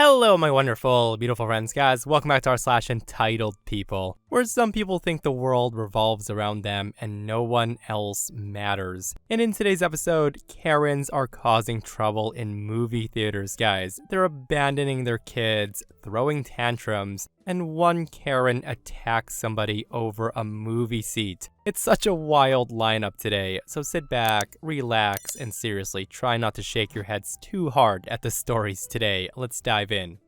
Hello, my wonderful, beautiful friends, guys. Welcome back to our /entitled people, where some people think the world revolves around them and no one else matters. And in today's episode, Karens are causing trouble in movie theaters, guys. They're abandoning their kids, throwing tantrums, and one Karen attacks somebody over a movie seat. It's such a wild lineup today, so sit back, relax, and seriously try not to shake your heads too hard at the stories today. Let's dive in.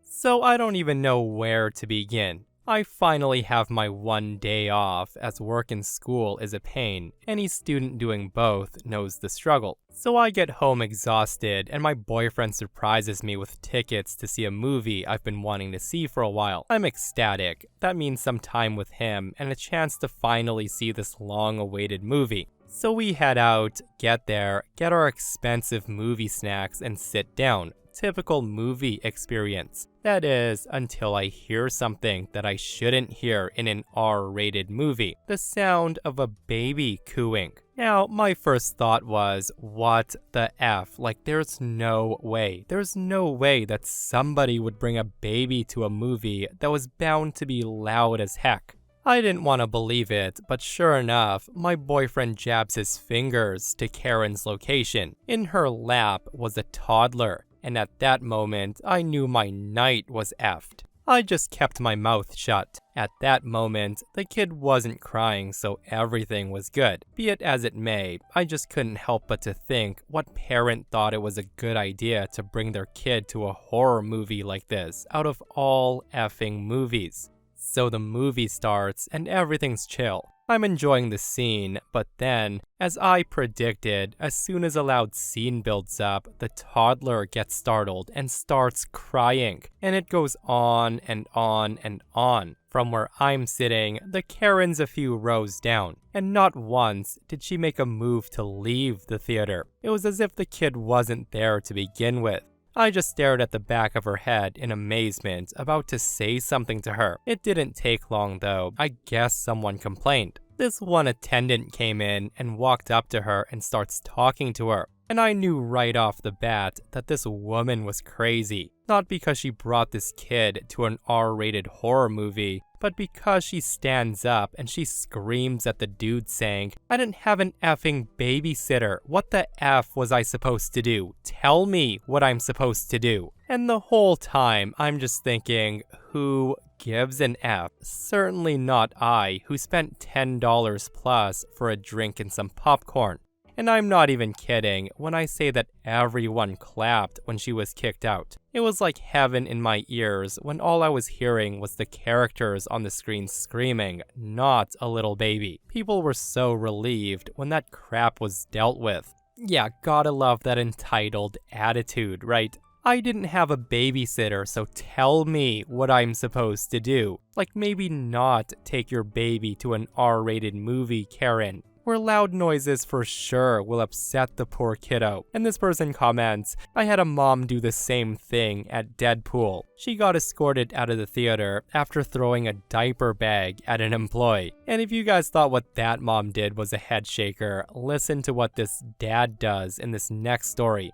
So I don't even know where to begin. I finally have my one day off, as work and school is a pain. Any student doing both knows the struggle. So I get home exhausted, and my boyfriend surprises me with tickets to see a movie I've been wanting to see for a while. I'm ecstatic. That means some time with him, and a chance to finally see this long-awaited movie. So we head out, get there, get our expensive movie snacks, and sit down. Typical movie experience. That is, until I hear something that I shouldn't hear in an R-rated movie. The sound of a baby cooing. Now, my first thought was, what the F? Like, there's no way. There's no way that somebody would bring a baby to a movie that was bound to be loud as heck. I didn't want to believe it, but sure enough, my boyfriend jabs his fingers to Karen's location. In her lap was a toddler, and at that moment, I knew my night was effed. I just kept my mouth shut. At that moment, the kid wasn't crying, so everything was good. Be it as it may, I just couldn't help but to think what parent thought it was a good idea to bring their kid to a horror movie like this, out of all effing movies. So the movie starts and everything's chill. I'm enjoying the scene, but then, as I predicted, as soon as a loud scene builds up, the toddler gets startled and starts crying. And it goes on and on and on. From where I'm sitting, the Karen's a few rows down, and not once did she make a move to leave the theater. It was as if the kid wasn't there to begin with. I just stared at the back of her head in amazement, about to say something to her. It didn't take long though. I guess someone complained. This one attendant came in and walked up to her and starts talking to her. And I knew right off the bat that this woman was crazy. Not because she brought this kid to an R-rated horror movie, but because she stands up and she screams at the dude saying, "I didn't have an effing babysitter. What the F was I supposed to do? Tell me what I'm supposed to do." And the whole time, I'm just thinking, who gives an F? Certainly not I, who spent $10 plus for a drink and some popcorn. And I'm not even kidding when I say that everyone clapped when she was kicked out. It was like heaven in my ears when all I was hearing was the characters on the screen screaming, not a little baby. People were so relieved when that crap was dealt with. Yeah, gotta love that entitled attitude, right? I didn't have a babysitter, so tell me what I'm supposed to do. Like maybe not take your baby to an R-rated movie, Karen, where loud noises for sure will upset the poor kiddo. And this person comments, "I had a mom do the same thing at Deadpool. She got escorted out of the theater after throwing a diaper bag at an employee." And if you guys thought what that mom did was a head shaker, listen to what this dad does in this next story.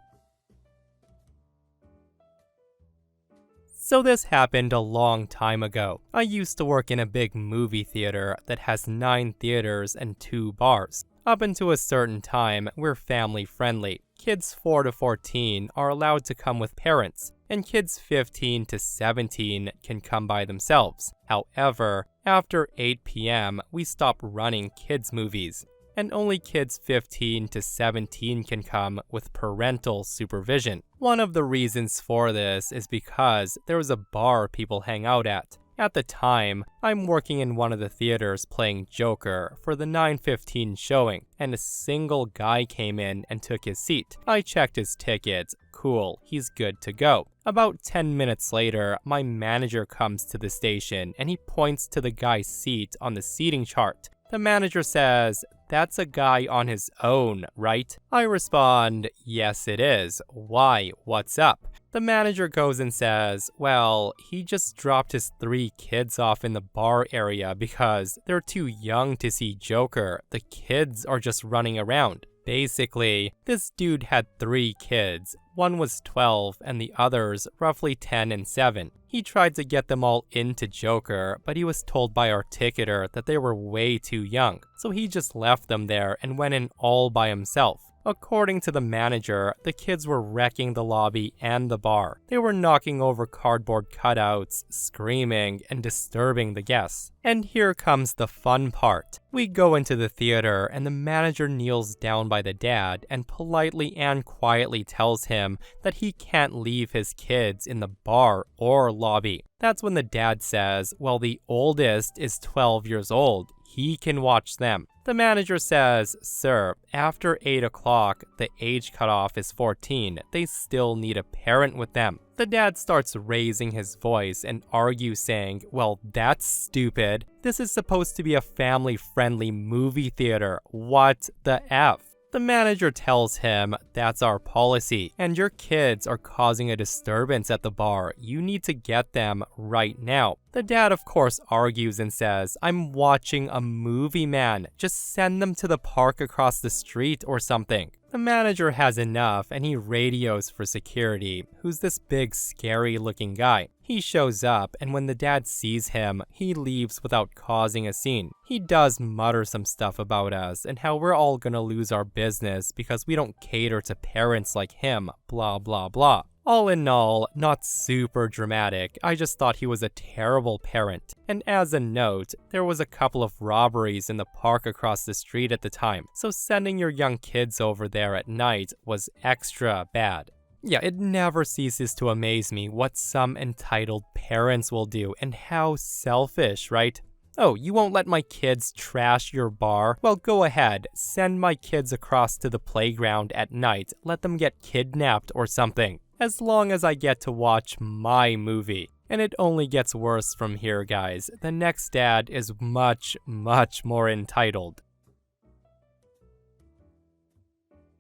So this happened a long time ago. I used to work in a big movie theater that has 9 theaters and 2 bars. Up until a certain time, we're family friendly. Kids 4 to 14 are allowed to come with parents, and kids 15 to 17 can come by themselves. However, after 8 p.m., we stop running kids' movies, and only kids 15 to 17 can come with parental supervision. One of the reasons for this is because there was a bar people hang out at. At the time, I'm working in one of the theaters playing Joker for the 9:15 showing, and a single guy came in and took his seat. I checked his ticket. Cool, he's good to go. About 10 minutes later, my manager comes to the station and he points to the guy's seat on the seating chart. The manager says, "That's a guy on his own, right?" I respond, "Yes, it is. Why? What's up?" The manager goes and says, "Well, he just dropped his 3 kids off in the bar area because they're too young to see Joker. The kids are just running around. Basically, this dude had 3 kids. One was 12 and the others roughly 10 and 7. He tried to get them all into Joker, but he was told by our ticketer that they were way too young, so he just left them there and went in all by himself. According to the manager, the kids were wrecking the lobby and the bar. They were knocking over cardboard cutouts, screaming, and disturbing the guests. And here comes the fun part. We go into the theater and the manager kneels down by the dad and politely and quietly tells him that he can't leave his kids in the bar or lobby. That's when the dad says, well, the oldest is 12 years old. He can watch them. The manager says, sir, after 8 o'clock, the age cutoff is 14. They still need a parent with them. The dad starts raising his voice and argues saying, well, that's stupid. This is supposed to be a family-friendly movie theater. What the F? The manager tells him, that's our policy, and your kids are causing a disturbance at the bar. You need to get them right now. The dad, of course, argues and says, I'm watching a movie, man. Just send them to the park across the street or something. The manager has enough and he radios for security, who's this big, scary-looking guy. He shows up, and when the dad sees him, he leaves without causing a scene. He does mutter some stuff about us and how we're all gonna lose our business because we don't cater to parents like him, blah blah blah. All in all, not super dramatic. I just thought he was a terrible parent. And as a note, there was a couple of robberies in the park across the street at the time, so sending your young kids over there at night was extra bad. Yeah, it never ceases to amaze me what some entitled parents will do and how selfish, right? Oh, you won't let my kids trash your bar? Well, go ahead. Send my kids across to the playground at night. Let them get kidnapped or something. As long as I get to watch my movie. And it only gets worse from here, guys. The next dad is much, much more entitled.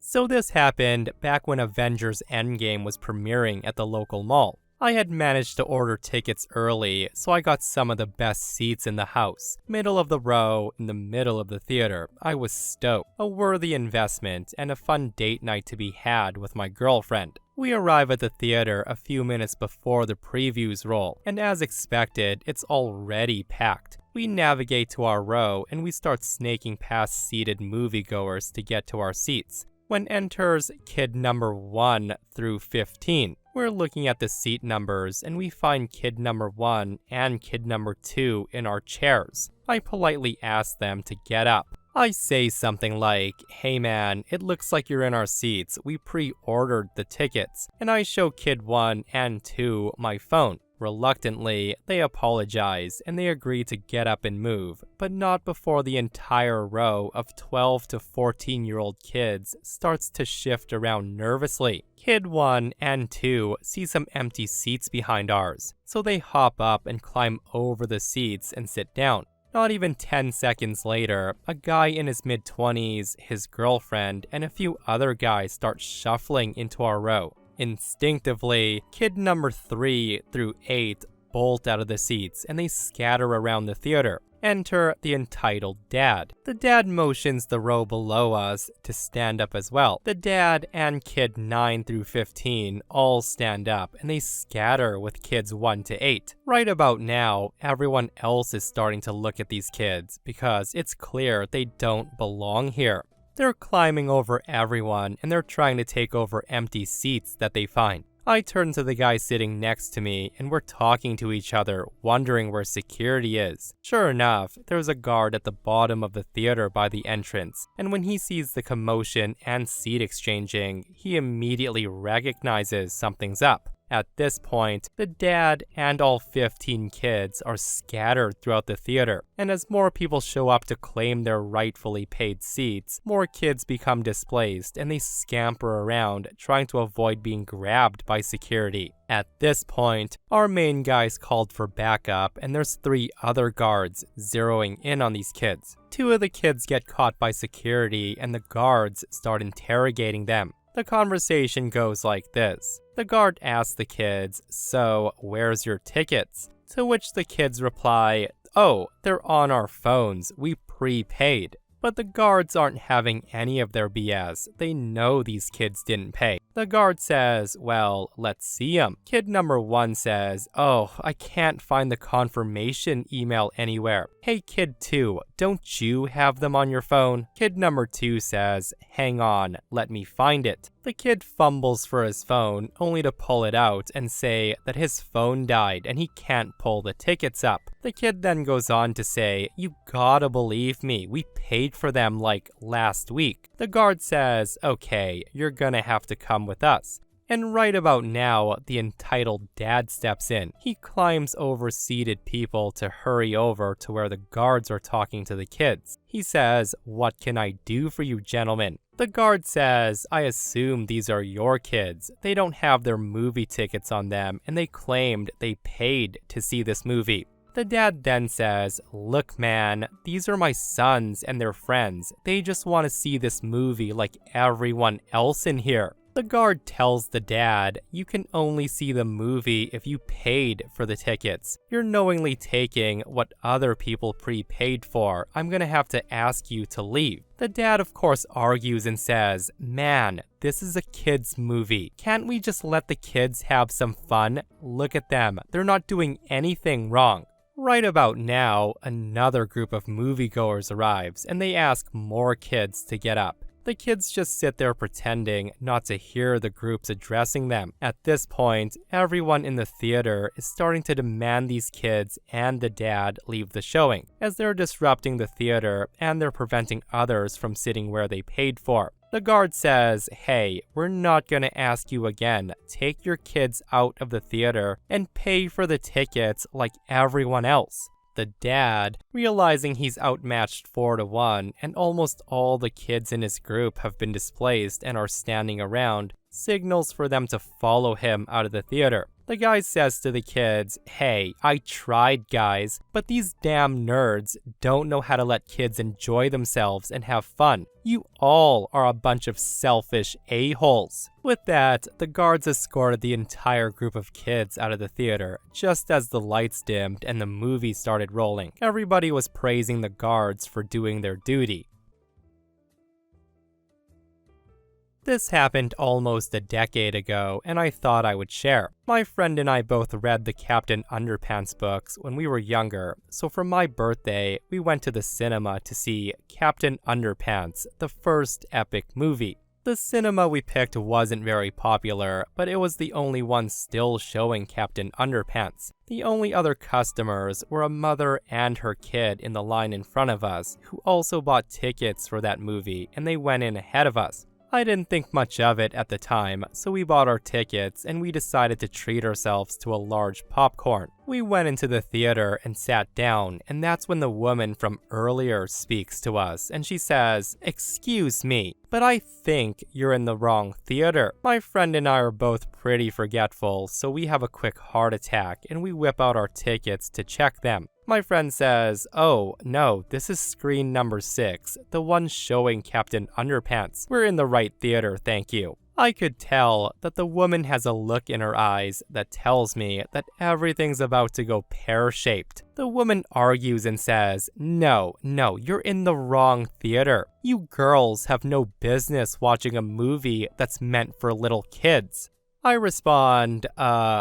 So this happened back when Avengers Endgame was premiering at the local mall. I had managed to order tickets early, so I got some of the best seats in the house. Middle of the row, in the middle of the theater. I was stoked. A worthy investment and a fun date night to be had with my girlfriend. We arrive at the theater a few minutes before the previews roll, and as expected, it's already packed. We navigate to our row and we start snaking past seated moviegoers to get to our seats. When enters kid number 1 through 15. We're looking at the seat numbers and we find kid number 1 and kid number 2 in our chairs. I politely ask them to get up. I say something like, hey man, it looks like you're in our seats. We pre-ordered the tickets. And I show kid 1 and 2 my phone. Reluctantly, they apologize and they agree to get up and move, but not before the entire row of 12 to 14-year-old kids starts to shift around nervously. Kid 1 and 2 see some empty seats behind ours, so they hop up and climb over the seats and sit down. Not even 10 seconds later, a guy in his mid-20s, his girlfriend, and a few other guys start shuffling into our row. Instinctively, kid number 3 through 8 bolt out of the seats and they scatter around the theater. Enter the entitled dad. The dad motions the row below us to stand up as well. The dad and kid 9 through 15 all stand up and they scatter with kids 1 to 8. Right about now, everyone else is starting to look at these kids because it's clear they don't belong here. They're climbing over everyone and they're trying to take over empty seats that they find. I turn to the guy sitting next to me and we're talking to each other, wondering where security is. Sure enough, there's a guard at the bottom of the theater by the entrance, and when he sees the commotion and seat exchanging, he immediately recognizes something's up. At this point, the dad and all 15 kids are scattered throughout the theater, and as more people show up to claim their rightfully paid seats, more kids become displaced and they scamper around trying to avoid being grabbed by security. At this point, our main guys called for backup and there's 3 other guards zeroing in on these kids. 2 of the kids get caught by security and the guards start interrogating them. The conversation goes like this. The guard asks the kids, so where's your tickets? To which the kids reply, oh, they're on our phones, we prepaid. But the guards aren't having any of their BS. They know these kids didn't pay. The guard says, well, let's see them. Kid number 1 says, oh, I can't find the confirmation email anywhere. Hey, kid 2, don't you have them on your phone? Kid number 2 says, hang on, let me find it. The kid fumbles for his phone, only to pull it out and say that his phone died and he can't pull the tickets up. The kid then goes on to say, you gotta believe me, we paid for them like last week. The guard says, okay, you're gonna have to come with us. And right about now, the entitled dad steps in. He climbs over seated people to hurry over to where the guards are talking to the kids. He says, what can I do for you, gentlemen? The guard says, I assume these are your kids. They don't have their movie tickets on them, and they claimed they paid to see this movie. The dad then says, look man, these are my sons and their friends. They just want to see this movie like everyone else in here. The guard tells the dad, you can only see the movie if you paid for the tickets. You're knowingly taking what other people prepaid for. I'm gonna have to ask you to leave. The dad of course argues and says, man, this is a kid's movie. Can't we just let the kids have some fun? Look at them, they're not doing anything wrong. Right about now, another group of moviegoers arrives and they ask more kids to get up. The kids just sit there pretending not to hear the groups addressing them. At this point, everyone in the theater is starting to demand these kids and the dad leave the showing, as they're disrupting the theater and they're preventing others from sitting where they paid for. The guard says, hey, we're not gonna ask you again. Take your kids out of the theater and pay for the tickets like everyone else. The dad, realizing he's outmatched 4-1 and almost all the kids in his group have been displaced and are standing around, signals for them to follow him out of the theater. The guy says to the kids, hey, I tried guys, but these damn nerds don't know how to let kids enjoy themselves and have fun. You all are a bunch of selfish a-holes. With that, the guards escorted the entire group of kids out of the theater, just as the lights dimmed and the movie started rolling. Everybody was praising the guards for doing their duty. This happened almost a decade ago, and I thought I would share. My friend and I both read the Captain Underpants books when we were younger, so for my birthday, we went to the cinema to see Captain Underpants, the first epic movie. The cinema we picked wasn't very popular, but it was the only one still showing Captain Underpants. The only other customers were a mother and her kid in the line in front of us, who also bought tickets for that movie, and they went in ahead of us. I didn't think much of it at the time, so we bought our tickets and we decided to treat ourselves to a large popcorn. We went into the theater and sat down, and that's when the woman from earlier speaks to us, and she says, excuse me, but I think you're in the wrong theater. My friend and I are both pretty forgetful, so we have a quick heart attack and we whip out our tickets to check them. My friend says, oh, no, this is screen number 6, the one showing Captain Underpants. We're in the right theater, thank you. I could tell that the woman has a look in her eyes that tells me that everything's about to go pear-shaped. The woman argues and says, no, you're in the wrong theater. You girls have no business watching a movie that's meant for little kids. I respond,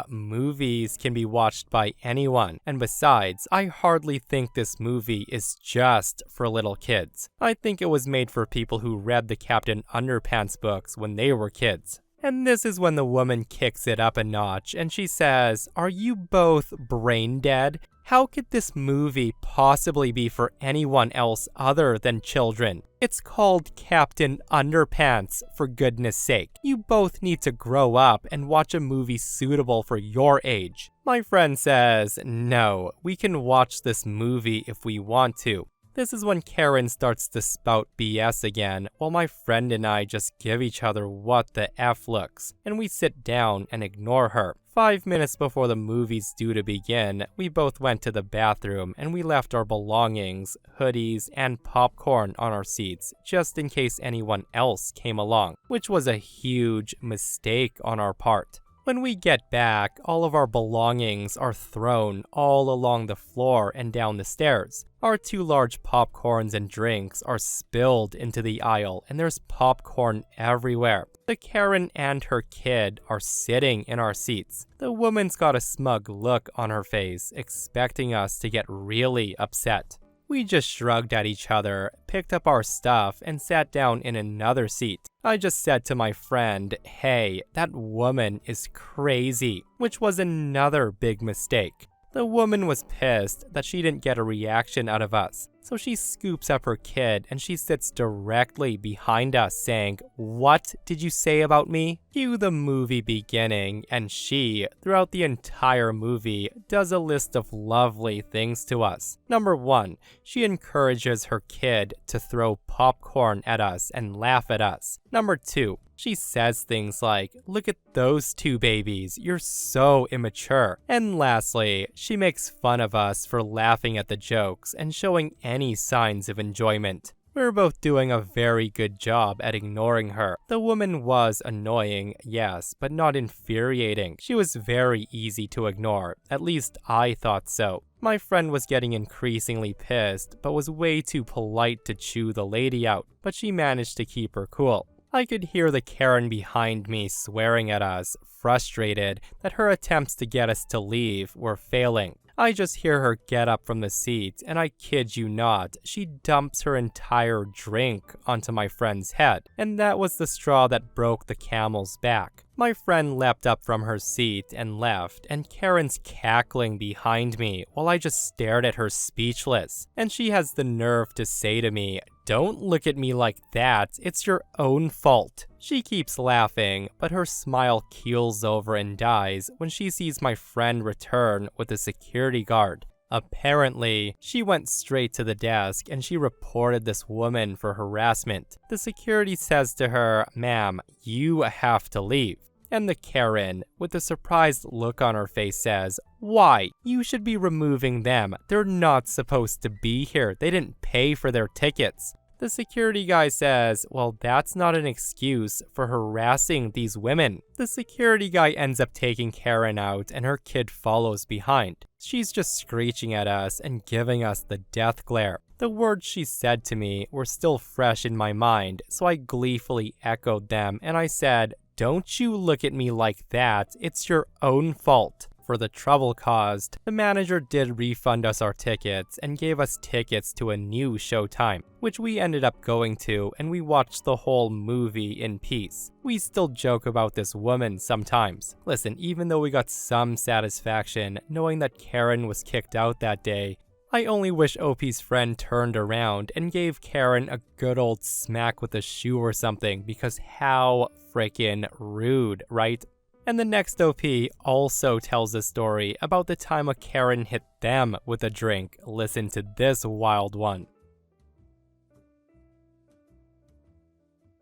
movies can be watched by anyone, and besides, I hardly think this movie is just for little kids. I think it was made for people who read the Captain Underpants books when they were kids. And this is when the woman kicks it up a notch, and she says, are you both brain dead? How could this movie possibly be for anyone else other than children? It's called Captain Underpants, for goodness sake. You both need to grow up and watch a movie suitable for your age. My friend says, no, we can watch this movie if we want to. This is when Karen starts to spout BS again, while my friend and I just give each other what the F looks, and we sit down and ignore her. 5 minutes before the movie's due to begin, we both went to the bathroom and we left our belongings, hoodies, and popcorn on our seats, just in case anyone else came along, which was a huge mistake on our part. When we get back, all of our belongings are thrown all along the floor and down the stairs. Our 2 large popcorns and drinks are spilled into the aisle, and there's popcorn everywhere. The Karen and her kid are sitting in our seats. The woman's got a smug look on her face, expecting us to get really upset. We just shrugged at each other, picked up our stuff, and sat down in another seat. I just said to my friend, "Hey, that woman is crazy," which was another big mistake. The woman was pissed that she didn't get a reaction out of us, so she scoops up her kid and she sits directly behind us saying, "What did you say about me?" Cue the movie beginning, and she, throughout the entire movie, does a list of lovely things to us. Number 1, she encourages her kid to throw popcorn at us and laugh at us. Number 2, she says things like, "Look at those 2 babies, you're so immature." And lastly, she makes fun of us for laughing at the jokes and showing any signs of enjoyment. We were both doing a very good job at ignoring her. The woman was annoying, yes, but not infuriating. She was very easy to ignore. At least I thought so. My friend was getting increasingly pissed, but was way too polite to chew the lady out, but she managed to keep her cool. I could hear the Karen behind me swearing at us, frustrated that her attempts to get us to leave were failing. I just hear her get up from the seat, and I kid you not, she dumps her entire drink onto my friend's head, and that was the straw that broke the camel's back. My friend leapt up from her seat and left, and Karen's cackling behind me while I just stared at her speechless. And she has the nerve to say to me, "Don't look at me like that, it's your own fault." She keeps laughing, but her smile keels over and dies when she sees my friend return with a security guard. Apparently, she went straight to the desk and she reported this woman for harassment. The security says to her, "Ma'am, you have to leave." And the Karen, with a surprised look on her face, says, "Why? You should be removing them. They're not supposed to be here. They didn't pay for their tickets." The security guy says, "Well, that's not an excuse for harassing these women." The security guy ends up taking Karen out and her kid follows behind. She's just screeching at us and giving us the death glare. The words she said to me were still fresh in my mind, so I gleefully echoed them and I said, "Don't you look at me like that, it's your own fault." For the trouble caused, the manager did refund us our tickets and gave us tickets to a new showtime, which we ended up going to, and we watched the whole movie in peace. We still joke about this woman sometimes. Listen, even though we got some satisfaction knowing that Karen was kicked out that day, I only wish OP's friend turned around and gave Karen a good old smack with a shoe or something, because how freaking rude, right? And the next OP also tells a story about the time a Karen hit them with a drink. Listen to this wild one.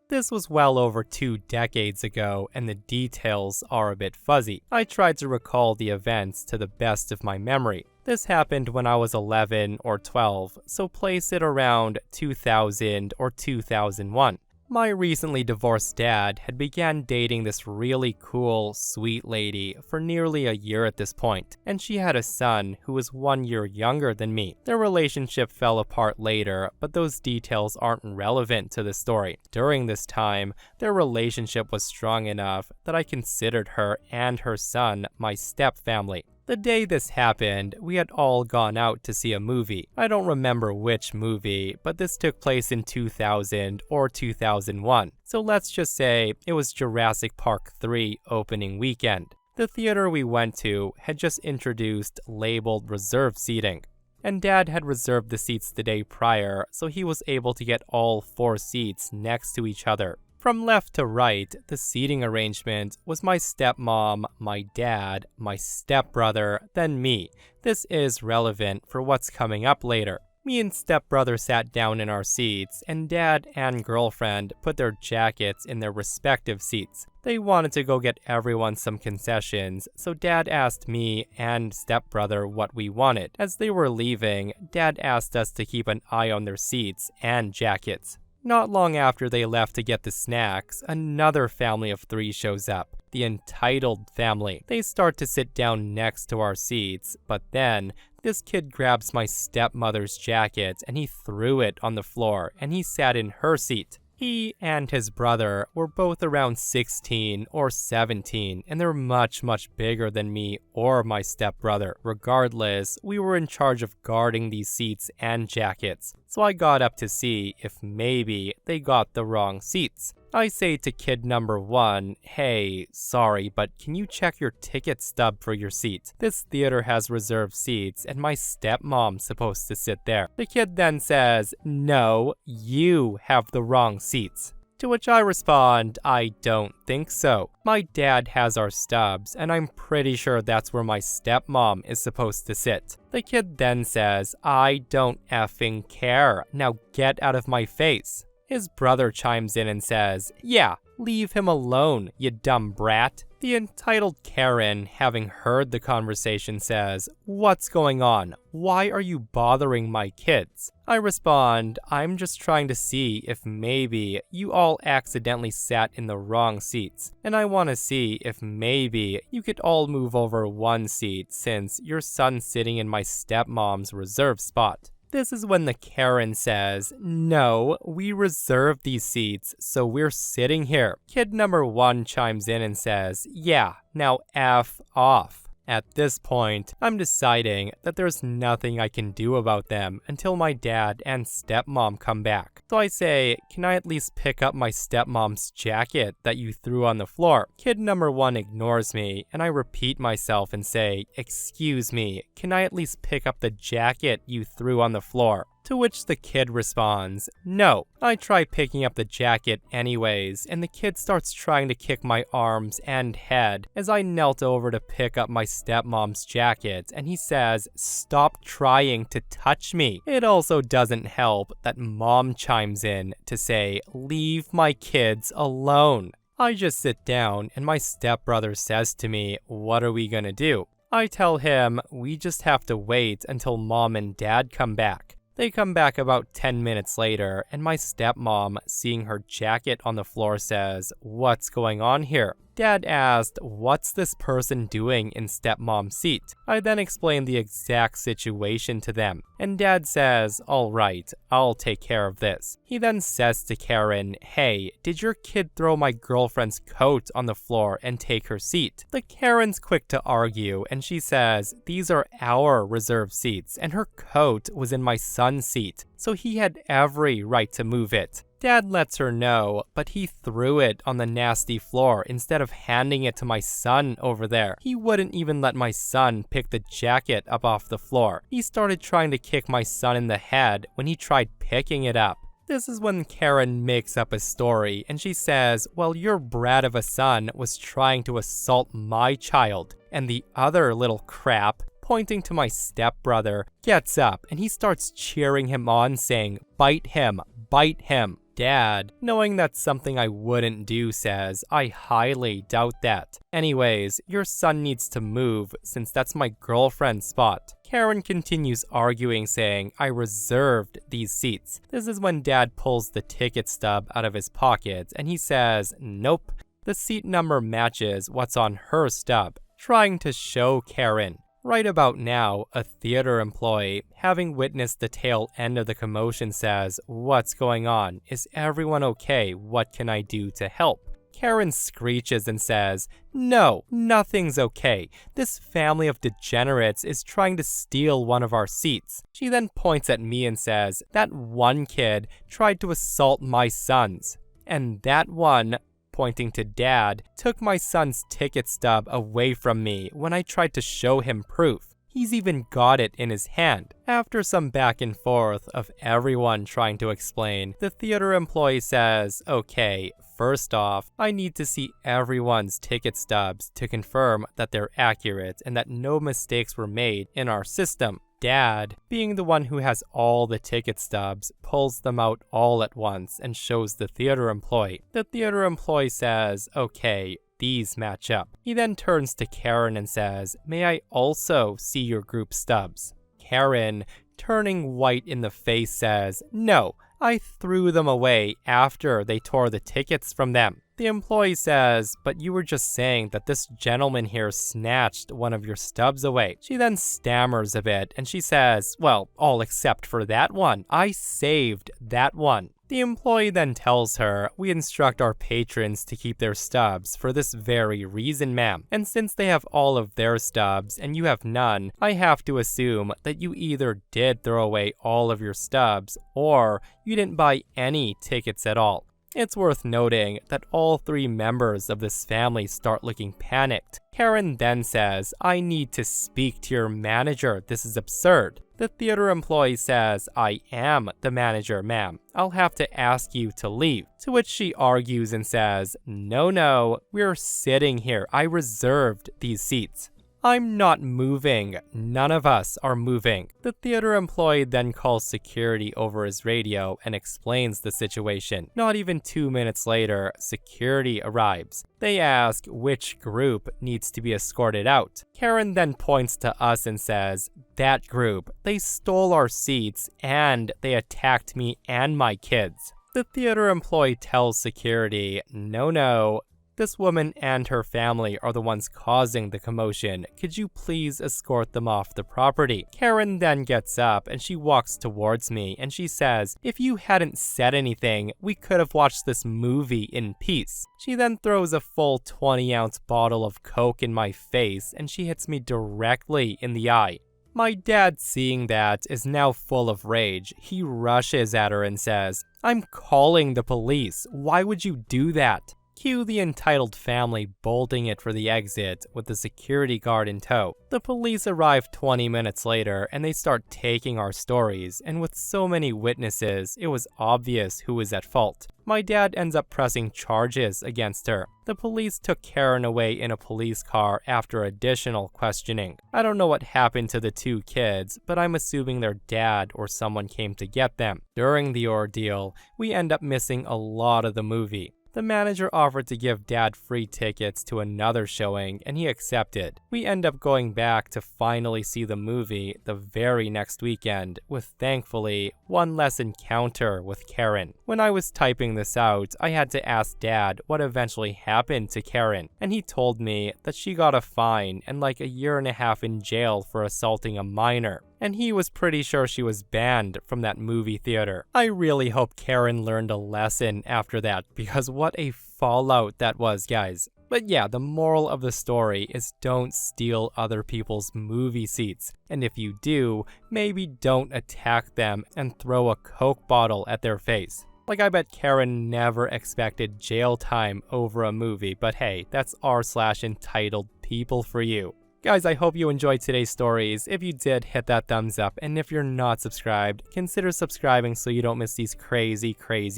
This was well over 2 decades ago, and the details are a bit fuzzy. I tried to recall the events to the best of my memory. This happened when I was 11 or 12, so place it around 2000 or 2001. My recently divorced dad had began dating this really cool, sweet lady for nearly a year at this point, and she had a son who was 1 year younger than me. Their relationship fell apart later, but those details aren't relevant to the story. During this time, their relationship was strong enough that I considered her and her son my step-family. The day this happened, we had all gone out to see a movie. I don't remember which movie, but this took place in 2000 or 2001. So let's just say it was Jurassic Park 3 opening weekend. The theater we went to had just introduced labeled reserved seating, and Dad had reserved the seats the day prior, so he was able to get all 4 seats next to each other. From left to right, the seating arrangement was my stepmom, my dad, my stepbrother, then me. This is relevant for what's coming up later. Me and stepbrother sat down in our seats, and Dad and girlfriend put their jackets in their respective seats. They wanted to go get everyone some concessions, so Dad asked me and stepbrother what we wanted. As they were leaving, Dad asked us to keep an eye on their seats and jackets. Not long after they left to get the snacks, another family of 3 shows up. The Entitled family. They start to sit down next to our seats, but then this kid grabs my stepmother's jacket and he threw it on the floor and he sat in her seat. He and his brother were both around 16 or 17, and they're much bigger than me or my stepbrother. Regardless, we were in charge of guarding these seats and jackets, so I got up to see if maybe they got the wrong seats. I say to kid number 1, hey, sorry, but can you check your ticket stub for your seat? This theater has reserved seats, and my stepmom's supposed to sit there. The kid then says, no, you have the wrong seats. To which I respond, I don't think so. My dad has our stubs, and I'm pretty sure that's where my stepmom is supposed to sit. The kid then says, I don't effing care. Now get out of my face. His brother chimes in and says, yeah, leave him alone, you dumb brat. The entitled Karen, having heard the conversation, says, what's going on? Why are you bothering my kids? I respond, I'm just trying to see if maybe you all accidentally sat in the wrong seats, and I want to see if maybe you could all move over 1 seat since your son's sitting in my stepmom's reserved spot. This is when the Karen says, no, we reserved these seats, so we're sitting here. Kid number 1 chimes in and says, yeah, now F off. At this point, I'm deciding that there's nothing I can do about them until my dad and stepmom come back. So I say, can I at least pick up my stepmom's jacket that you threw on the floor? Kid number 1 ignores me, and I repeat myself and say, excuse me, can I at least pick up the jacket you threw on the floor? To which the kid responds, no. I try picking up the jacket anyways, and the kid starts trying to kick my arms and head as I knelt over to pick up my stepmom's jacket, and he says, stop trying to touch me. It also doesn't help that mom chimes in to say, leave my kids alone. I just sit down and my stepbrother says to me, what are we gonna do? I tell him, we just have to wait until mom and dad come back. They come back about 10 minutes later, and my stepmom, seeing her jacket on the floor, says, what's going on here? Dad asked, what's this person doing in stepmom's seat? I then explained the exact situation to them, and Dad says, all right, I'll take care of this. He then says to Karen, hey, did your kid throw my girlfriend's coat on the floor and take her seat? The Karen's quick to argue, and she says, these are our reserved seats, and her coat was in my son's seat, so he had every right to move it. Dad lets her know, but he threw it on the nasty floor instead of handing it to my son over there. He wouldn't even let my son pick the jacket up off the floor. He started trying to kick my son in the head when he tried picking it up. This is when Karen makes up a story, and she says, well, your brat of a son was trying to assault my child, and the other little crap, pointing to my stepbrother, gets up and he starts cheering him on, saying, bite him, bite him. Dad, knowing that's something I wouldn't do, says, I highly doubt that. Anyways, your son needs to move since that's my girlfriend's spot. Karen continues arguing, saying, I reserved these seats. This is when Dad pulls the ticket stub out of his pocket and he says, nope, the seat number matches what's on her stub, trying to show Karen. Right about now, a theater employee, having witnessed the tail end of the commotion, says, what's going on? Is everyone okay? What can I do to help? Karen screeches and says, no, nothing's okay. This family of degenerates is trying to steal one of our seats. She then points at me and says, that one kid tried to assault my sons. And that one, pointing to Dad, took my son's ticket stub away from me when I tried to show him proof. He's even got it in his hand. After some back and forth of everyone trying to explain, the theater employee says, okay, first off, I need to see everyone's ticket stubs to confirm that they're accurate and that no mistakes were made in our system. Dad, being the one who has all the ticket stubs, pulls them out all at once and shows the theater employee. The theater employee says, okay, these match up. He then turns to Karen and says, may I also see your group stubs? Karen, turning white in the face, says, no, I threw them away after they tore the tickets from them. The employee says, but you were just saying that this gentleman here snatched one of your stubs away. She then stammers a bit and she says, well, all except for that one. I saved that one. The employee then tells her, we instruct our patrons to keep their stubs for this very reason, ma'am. And since they have all of their stubs and you have none, I have to assume that you either did throw away all of your stubs or you didn't buy any tickets at all. It's worth noting that all three members of this family start looking panicked. Karen then says, I need to speak to your manager. This is absurd. The theater employee says, I am the manager, ma'am. I'll have to ask you to leave. To which she argues and says, no, we're sitting here. I reserved these seats. I'm not moving. None of us are moving. The theater employee then calls security over his radio and explains the situation. Not even 2 minutes later, security arrives. They ask which group needs to be escorted out. Karen then points to us and says, that group, they stole our seats and they attacked me and my kids. The theater employee tells security, no, this woman and her family are the ones causing the commotion. Could you please escort them off the property? Karen then gets up and she walks towards me and she says, if you hadn't said anything, we could have watched this movie in peace. She then throws a full 20-ounce bottle of Coke in my face and she hits me directly in the eye. My dad, seeing that, is now full of rage. He rushes at her and says, I'm calling the police. Why would you do that? Cue the entitled family bolting it for the exit with the security guard in tow. The police arrive 20 minutes later and they start taking our stories, and with so many witnesses, it was obvious who was at fault. My dad ends up pressing charges against her. The police took Karen away in a police car after additional questioning. I don't know what happened to the two kids, but I'm assuming their dad or someone came to get them. During the ordeal, we end up missing a lot of the movie. The manager offered to give Dad free tickets to another showing, and he accepted. We end up going back to finally see the movie the very next weekend, with thankfully one less encounter with Karen. When I was typing this out, I had to ask Dad what eventually happened to Karen, and he told me that she got a fine and like 1.5 years in jail for assaulting a minor. And he was pretty sure she was banned from that movie theater. I really hope Karen learned a lesson after that, because what a fallout that was, guys. But yeah, the moral of the story is don't steal other people's movie seats. And if you do, maybe don't attack them and throw a Coke bottle at their face. Like, I bet Karen never expected jail time over a movie, but hey, that's r/EntitledPeople for you. Guys, I hope you enjoyed today's stories. If you did, hit that thumbs up. And if you're not subscribed, consider subscribing so you don't miss these crazy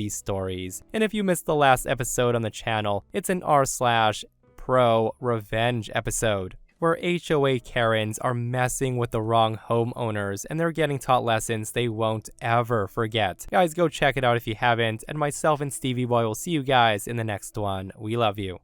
stories. And if you missed the last episode on the channel, it's an r/pro revenge episode, where HOA Karens are messing with the wrong homeowners and they're getting taught lessons they won't ever forget. Guys, go check it out if you haven't. And myself and Stevie Boy will see you guys in the next one. We love you.